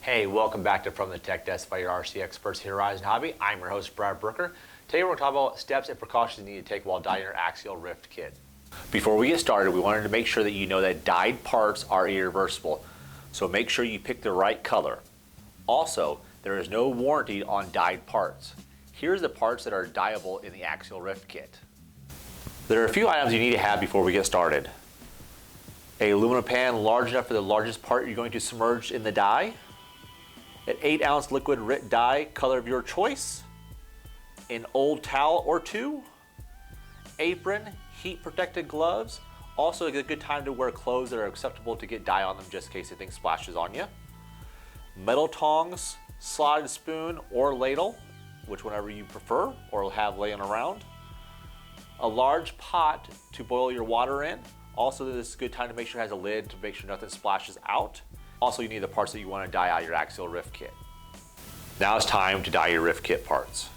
Hey, welcome back to From the Tech Desk by your RC experts here at Horizon Hobby. I'm your host, Brad Brooker. Today we're going to talk about steps and precautions you need to take while dyeing your Axial Ryft Kit. Before we get started, we wanted to make sure that you know that dyed parts are irreversible, so make sure you pick the right color. Also, there is no warranty on dyed parts. Here's the parts that are dyeable in the Axial Ryft Kit. There are a few items you need to have before we get started. An aluminum pan large enough for the largest part you're going to submerge in the dye. An 8-ounce liquid RIT dye, color of your choice. An old towel or two. Apron, heat protected gloves. Also a good time to wear clothes that are acceptable to get dye on them just in case anything splashes on you. Metal tongs, slotted spoon or ladle, which whenever you prefer or have laying around. A large pot to boil your water in. Also, this is a good time to make sure it has a lid to make sure nothing splashes out. Also, you need the parts that you want to dye out your Axial Ryft Kit. Now it's time to dye your Ryft Kit parts.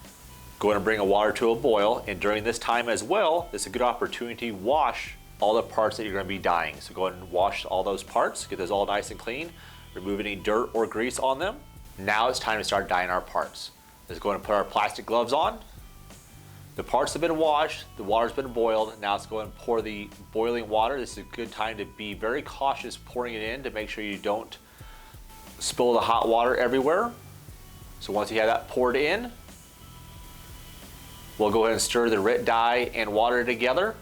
Go ahead and bring a water to a boil, and during this time as well, this is a good opportunity to wash all the parts that you're going to be dyeing. So go ahead and wash all those parts, get those all nice and clean, remove any dirt or grease on them. Now it's time to start dyeing our parts. Let's go ahead and put our plastic gloves on. The parts have been washed, the water's been boiled. Now let's go ahead and pour the boiling water. This is a good time to be very cautious pouring it in to make sure you don't spill the hot water everywhere. So once you have that poured in, we'll go ahead and stir the RIT dye and water together.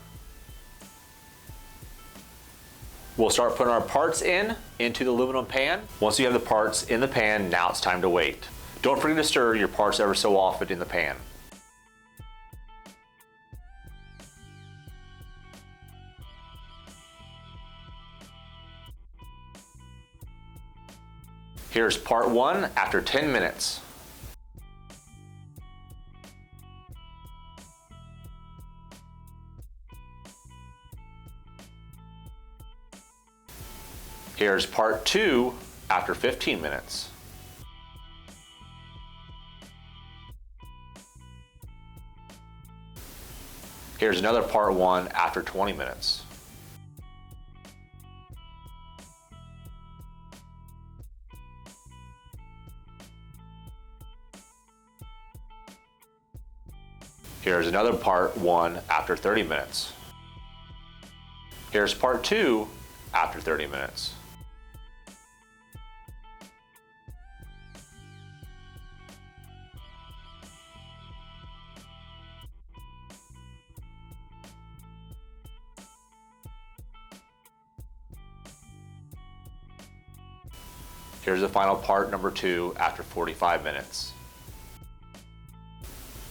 We'll start putting our parts into the aluminum pan. Once you have the parts in the pan, now it's time to wait. Don't forget to stir your parts ever so often in the pan. Here's part one after 10 minutes. Here's part two after 15 minutes. Here's another part one after 20 minutes. Here's another part one after 30 minutes. Here's part two after 30 minutes. Here's the final part number two after 45 minutes.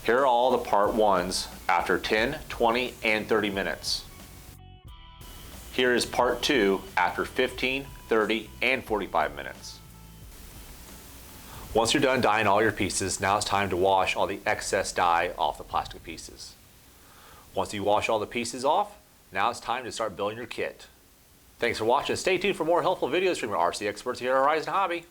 Here are all the part ones after 10, 20, and 30 minutes. Here is part two after 15, 30, and 45 minutes. Once you're done dyeing all your pieces, now it's time to wash all the excess dye off the plastic pieces. Once you wash all the pieces off, now it's time to start building your kit. Thanks for watching. Stay tuned for more helpful videos from your RC experts here at Horizon Hobby.